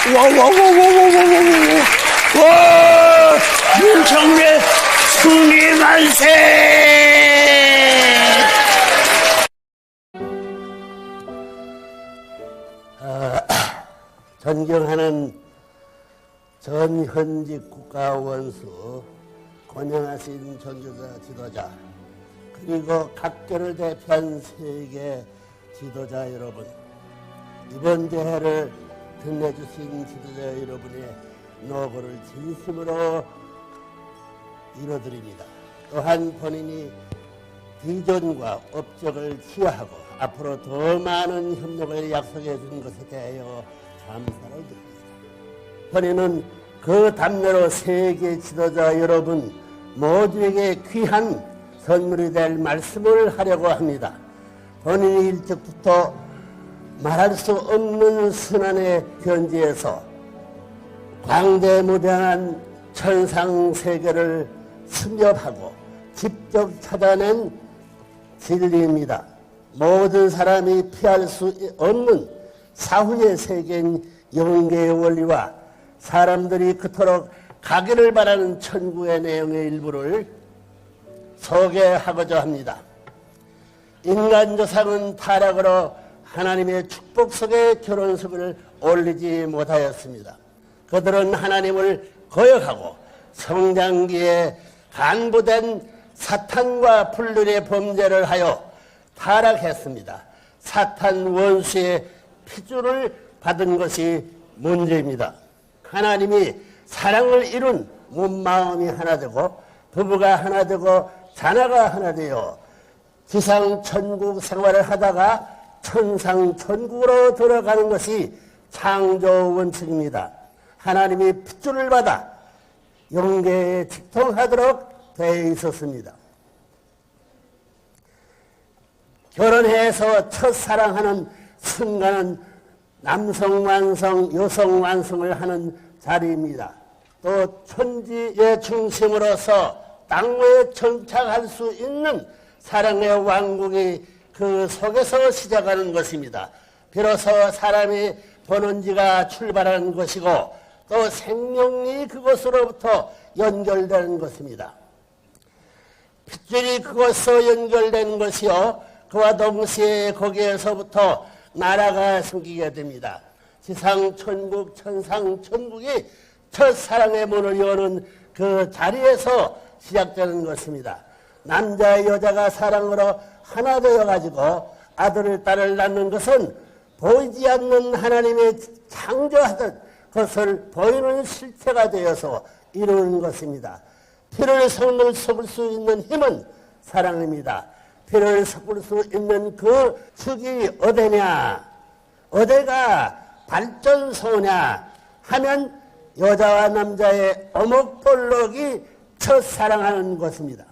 와와와와와와와와 와 윤청래 승리 만세. 존경하는 전현직 국가원수, 권영하신 전교자 지도자, 그리고 각계를 대표한 세계 지도자 여러분, 이번 대회를 빛내주신 지도자 여러분의 노고를 진심으로 이뤄드립니다. 또한 본인이 비전과 업적을 취하하고 앞으로 더 많은 협력을 약속해 준 것에 대하여 감사를 드립니다. 본인은 그 담내로 세계 지도자 여러분 모두에게 귀한 선물이 될 말씀을 하려고 합니다. 본인이 일찍부터 말할 수 없는 순환의 견지에서 광대무량한 천상세계를 습렵하고 직접 찾아낸 진리입니다. 모든 사람이 피할 수 없는 사후의 세계인 영계의 원리와 사람들이 그토록 가기를 바라는 천국의 내용의 일부를 소개하고자 합니다. 인간 조상은 타락으로 하나님의 축복 속에 결혼석을 올리지 못하였습니다. 그들은 하나님을 거역하고 성장기에 간부된 사탄과 불륜의 범죄를 하여 타락했습니다. 사탄 원수의 피주를 받은 것이 문제입니다. 하나님이 사랑을 이룬 몸마음이 하나 되고 부부가 하나 되고 자녀가 하나 되어 지상 천국 생활을 하다가 천상 천국으로 들어가는 것이 창조 원칙입니다. 하나님이 핏줄을 받아 영계에 직통하도록 되어 있었습니다. 결혼해서 첫사랑하는 순간은 남성 완성, 여성 완성을 하는 자리입니다. 또 천지의 중심으로서 땅에 정착할 수 있는 사랑의 왕국이 그 속에서 시작하는 것입니다. 비로소 사람이 번원지가 출발하는 것이고 또 생명이 그곳으로부터 연결되는 것입니다. 핏줄이 그곳으로 연결된 것이요, 그와 동시에 거기에서부터 나라가 생기게 됩니다. 지상 천국, 천상 천국이 첫사랑의 문을 여는 그 자리에서 시작되는 것입니다. 남자 여자가 사랑으로 하나 되어가지고 아들을 딸을 낳는 것은 보이지 않는 하나님의 창조하던 것을 보이는 실체가 되어서 이루는 것입니다. 피를 섞을 수 있는 힘은 사랑입니다. 피를 섞을 수 있는 그 축이 어디냐, 어디가 발전소냐 하면 여자와 남자의 어목볼록이 첫사랑하는 것입니다.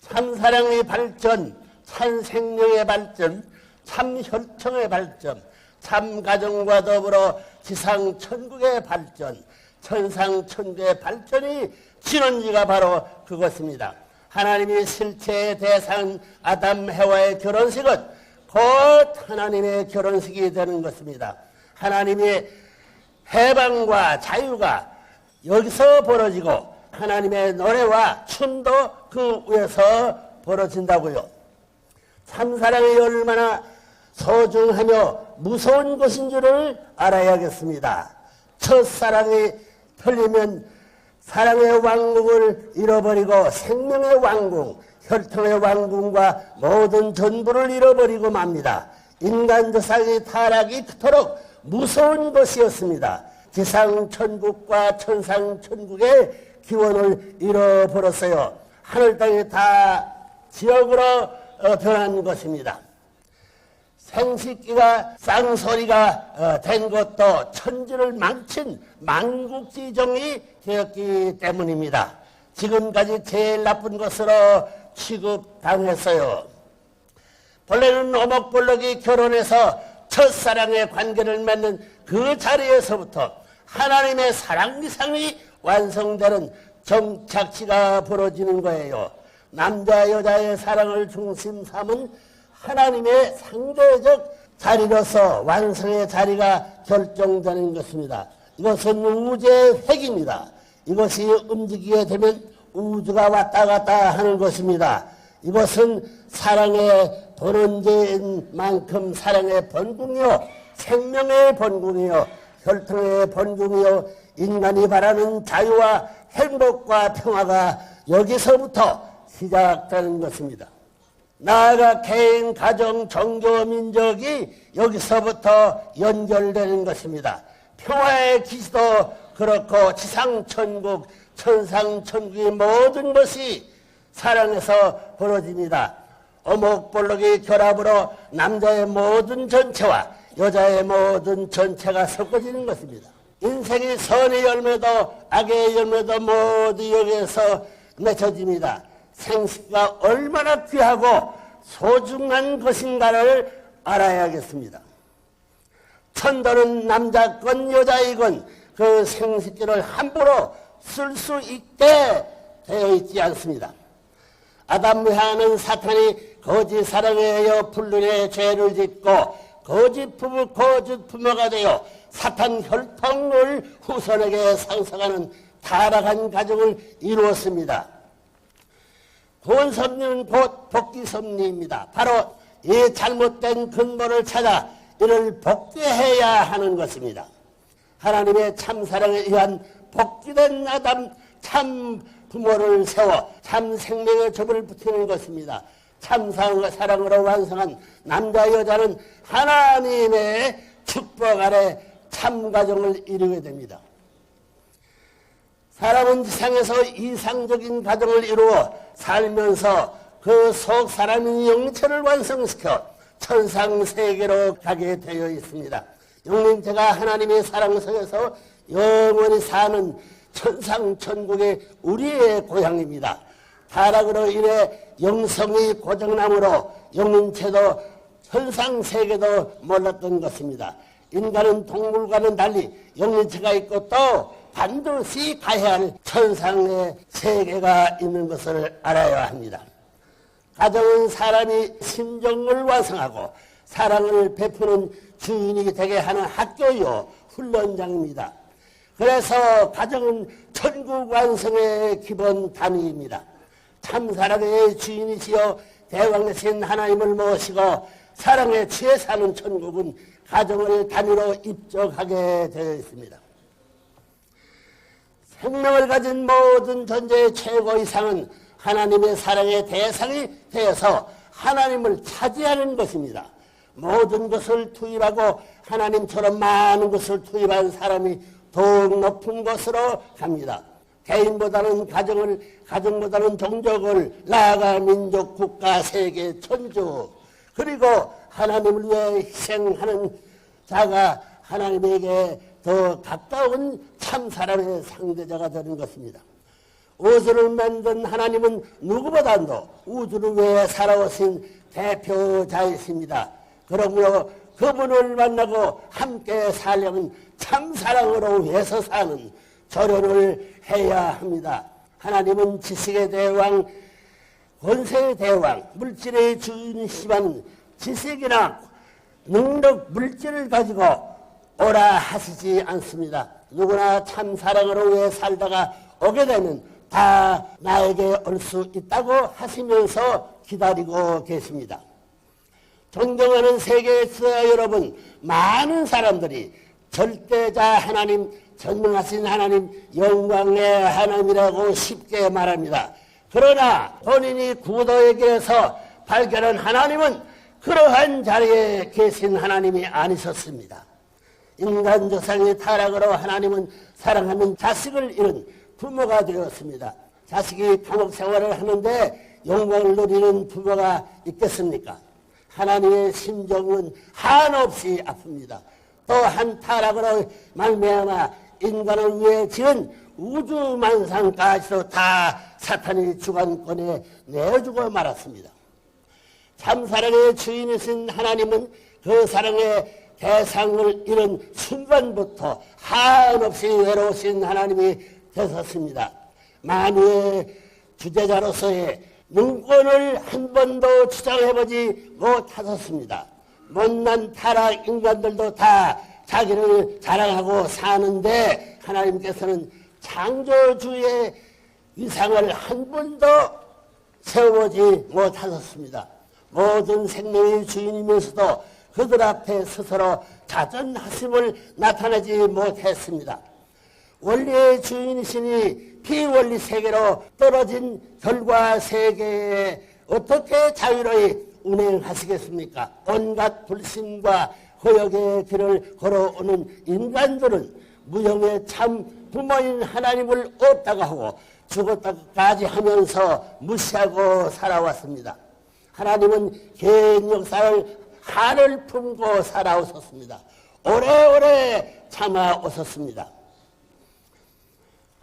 참사랑의 발전, 참생명의 발전, 참혈통의 발전, 참가정과 더불어 지상천국의 발전, 천상천국의 발전이 진원지가 바로 그것입니다. 하나님이 실체의 대상 아담 해와의 결혼식은 곧 하나님의 결혼식이 되는 것입니다. 하나님의 해방과 자유가 여기서 벌어지고 하나님의 노래와 춤도 그 위에서 벌어진다고요. 참사랑이 얼마나 소중하며 무서운 것인 줄을 알아야겠습니다. 첫사랑이 틀리면 사랑의 왕국을 잃어버리고 생명의 왕궁, 혈통의 왕궁과 모든 전부를 잃어버리고 맙니다. 인간 조상의 타락이 그토록 무서운 것이었습니다. 지상 천국과 천상 천국의 기원을 잃어버렸어요. 하늘 땅이 다 지옥으로 변한 것입니다. 생식기가 쌍소리가 된 것도 천지를 망친 만국지정이 되었기 때문입니다. 지금까지 제일 나쁜 것으로 취급당했어요. 본래는 오목볼록이 결혼해서 첫사랑의 관계를 맺는 그 자리에서부터 하나님의 사랑 이상이 완성되는 정착지가 벌어지는 거예요. 남자 여자의 사랑을 중심 삼은 하나님의 상대적 자리로서 완성의 자리가 결정되는 것입니다. 이것은 우주의 핵입니다. 이것이 움직이게 되면 우주가 왔다 갔다 하는 것입니다. 이것은 사랑의 본원제인 만큼 사랑의 본궁이요, 생명의 본궁이요, 혈통의 본궁이요, 인간이 바라는 자유와 행복과 평화가 여기서부터 시작되는 것입니다. 나아가 개인, 가정, 종교, 민족이 여기서부터 연결되는 것입니다. 평화의 기지도 그렇고 지상천국, 천상천국의 모든 것이 사랑에서 벌어집니다. 어목볼록의 결합으로 남자의 모든 전체와 여자의 모든 전체가 섞어지는 것입니다. 인생이 선의 열매도 악의 열매도 모두 여기에서 맺혀집니다. 생식가 얼마나 귀하고 소중한 것인가를 알아야겠습니다. 천도는 남자건 여자이건 그 생식기를 함부로 쓸 수 있게 되어 있지 않습니다. 아담 하는 사탄이 거짓 사랑에 의하여 불륜의 죄를 짓고 거짓 부모가 되어 사탄 혈통을 후손에게 상속하는 타락한 가정을 이루었습니다. 본섭리는 곧 복귀섭리입니다. 바로 이 잘못된 근본을 찾아 이를 복귀해야 하는 것입니다. 하나님의 참사랑에 의한 복귀된 아담 참 부모를 세워 참 생명의 접을 붙이는 것입니다. 참 사랑으로 완성한 남자 여자는 하나님의 축복 아래 참 가정을 이루게 됩니다. 사람은 지상에서 이상적인 가정을 이루어 살면서 그 속 사람의 영체를 완성시켜 천상세계로 가게 되어 있습니다. 영림체가 하나님의 사랑 속에서 영원히 사는 천상천국의 우리의 고향입니다. 타락으로 인해 영성이 고장남으로 영림체도 천상세계도 몰랐던 것입니다. 인간은 동물과는 달리 영림체가 있고 또 반드시 가야 할 천상의 세계가 있는 것을 알아야 합니다. 가정은 사람이 심정을 완성하고 사랑을 베푸는 주인이 되게 하는 학교요 훈련장입니다. 그래서 가정은 천국 완성의 기본 단위입니다. 참사랑의 주인이시여 대왕 되신 하나님을 모시고 사랑에 취해 사는 천국은 가정을 단위로 입적하게 되어 있습니다. 생명을 가진 모든 존재의 최고 이상은 하나님의 사랑의 대상이 되어서 하나님을 차지하는 것입니다. 모든 것을 투입하고 하나님처럼 많은 것을 투입한 사람이 더욱 높은 곳으로 갑니다. 개인보다는 가정보다는 종족을, 나아가 민족, 국가, 세계, 천주, 그리고 하나님을 위해 희생하는 자가 하나님에게 더 가까운 참 사람의 상대자가 되는 것입니다. 우주를 만든 하나님은 누구보다도 우주를 위해 살아오신 대표자이십니다. 그러므로 그분을 만나고 함께 살려면 참사랑으로 위해서 사는 절연을 해야 합니다. 하나님은 지식의 대왕, 권세의 대왕, 물질의 주인이시지만 지식이나 능력, 물질을 가지고 오라 하시지 않습니다. 누구나 참사랑으로 위해 살다가 오게 되면 다 나에게 올 수 있다고 하시면서 기다리고 계십니다. 존경하는 세계에서 여러분, 많은 사람들이 절대자 하나님, 전능하신 하나님, 영광의 하나님이라고 쉽게 말합니다. 그러나 본인이 구도에게서 발견한 하나님은 그러한 자리에 계신 하나님이 아니셨습니다. 인간 조상의 타락으로 하나님은 사랑하는 자식을 잃은 부모가 되었습니다. 자식이 감옥 생활을 하는데 영광을 누리는 부모가 있겠습니까? 하나님의 심정은 한없이 아픕니다. 또한 타락으로 말미암아 인간을 위해 지은 우주만상까지도 다 사탄의 주관권에 내어주고 말았습니다. 참사랑의 주인이신 하나님은 그 사랑의 대상을 잃은 순간부터 한없이 외로우신 하나님이 되셨습니다. 만유의 주제자로서의 능권을 한 번도 주장해보지 못하셨습니다. 못난 타락 인간들도 다 자기를 자랑하고 사는데 하나님께서는 창조주의 위상을 한 번도 세워보지 못하셨습니다. 모든 생명의 주인이면서도 그들 앞에 스스로 자존하심을 나타내지 못했습니다. 원리의 주인이시니 비원리 세계로 떨어진 결과 세계에 어떻게 자유로이 운행하시겠습니까? 온갖 불신과 허역의 길을 걸어오는 인간들은 무형의 참 부모인 하나님을 없다고 하고 죽었다까지 하면서 무시하고 살아왔습니다. 하나님은 개인 역사를 한을 품고 살아오셨습니다. 오래오래 참아오셨습니다.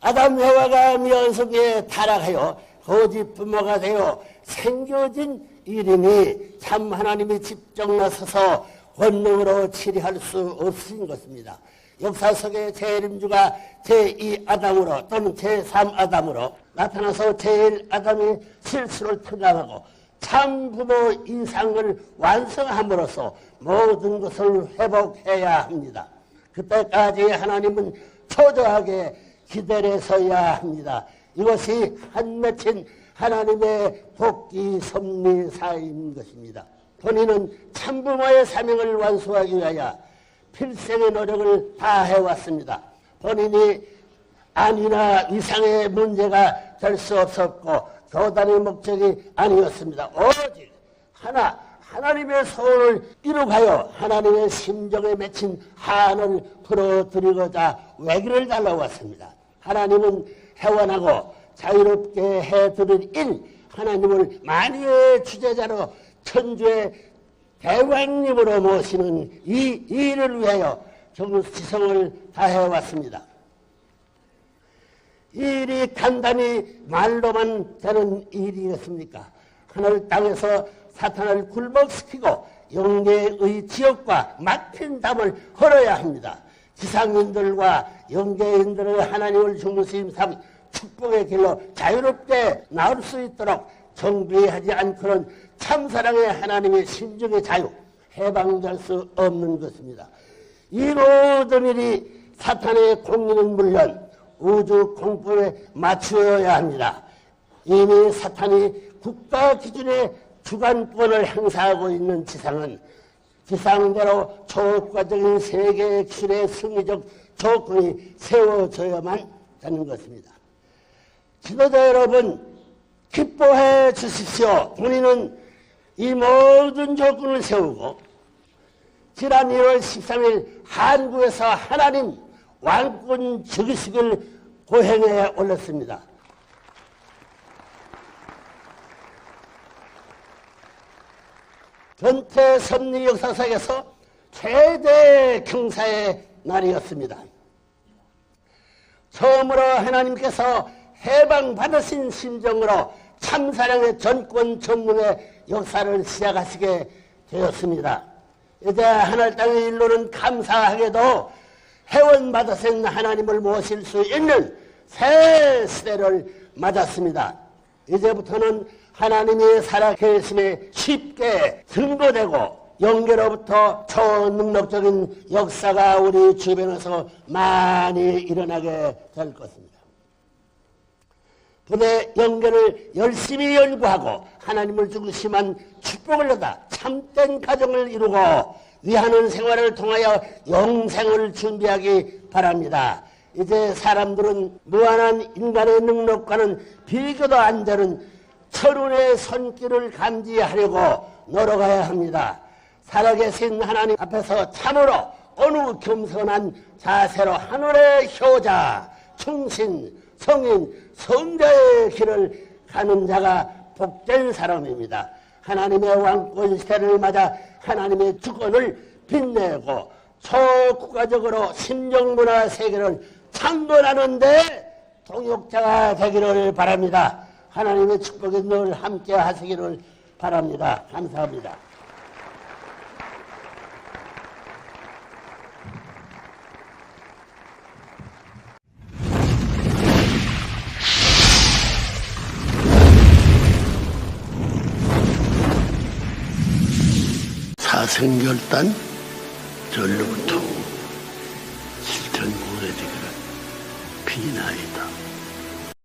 아담 해와가 미연속에 타락하여 거짓 부모가 되어 생겨진 일이니 참 하나님이 직접 나서서 권능으로 치리할 수 없으신 것입니다. 역사 속의 재림주가 제2아담으로 또는 제3아담으로 나타나서 제1아담이 실수를 퇴장하고 참 부모 이상을 완성함으로써 모든 것을 회복해야 합니다. 그때까지 하나님은 초조하게 기다려서야 합니다. 이것이 한 맺힌 하나님의 복귀 섭리사인 것입니다. 본인은 참부모의 사명을 완수하기 위하여 필생의 노력을 다해왔습니다. 본인이 안위나 위상의 문제가 될 수 없었고 교단의 목적이 아니었습니다. 오직 하나님의 소원을 이루가여 하나님의 심정에 맺힌 한을 풀어드리고자 외길을 달려왔습니다. 하나님은 회원하고 자유롭게 해드릴 일, 하나님을 만유의 주제자로 천주의 대왕님으로 모시는 이 일을 위하여 정지성을 다해왔습니다. 이 일이 간단히 말로만 되는 일이겠습니까? 하늘 땅에서 사탄을 굴복시키고 영계의 지역과 막힌 담을 헐어야 합니다. 지상인들과 영계인들의 하나님을 중심 삼 축복의 길로 자유롭게 나올 수 있도록 정비하지 않고는 참사랑의 하나님의 신중의 자유, 해방될 수 없는 것입니다. 이 모든 일이 사탄의 공리는 물론 우주 공법에 맞추어야 합니다. 이미 사탄이 국가 기준의 주관권을 행사하고 있는 지상은 지상대로 초국가적인 세계 기술의 승리적 조건이 세워져야만 되는 것입니다. 지도자 여러분, 기뻐해 주십시오. 본인은 이 모든 조건을 세우고 지난 1월 13일 한국에서 하나님 왕권 즉위식을 고행해 올렸습니다. 전체 섭리 역사상에서 최대 경사의 날이었습니다. 처음으로 하나님께서 해방받으신 심정으로 참사랑의 전권 전문의 역사를 시작하시게 되었습니다. 이제 하늘 땅의 일로는 감사하게도 회원받으신 하나님을 모실 수 있는 새 시대를 맞았습니다. 이제부터는 하나님이 살아계심에 쉽게 증거되고 영계로부터 초능력적인 역사가 우리 주변에서 많이 일어나게 될 것입니다. 부대 연결을 열심히 연구하고 하나님을 중심한 축복을 얻어 참된 가정을 이루고 위하는 생활을 통하여 영생을 준비하기 바랍니다. 이제 사람들은 무한한 인간의 능력과는 비교도 안 되는 천운의 손길을 감지하려고 노력해야 합니다. 살아계신 하나님 앞에서 참으로 어느 겸손한 자세로 하늘의 효자, 충신, 성인, 성자의 길을 가는 자가 복된 사람입니다. 하나님의 왕권 시대를 맞아 하나님의 주권을 빛내고 초국가적으로 심정문화 세계를 창건하는데 동역자가 되기를 바랍니다. 하나님의 축복이 늘 함께 하시기를 바랍니다. 감사합니다. 사생결단 전로부터 전구해지기를 비나이다.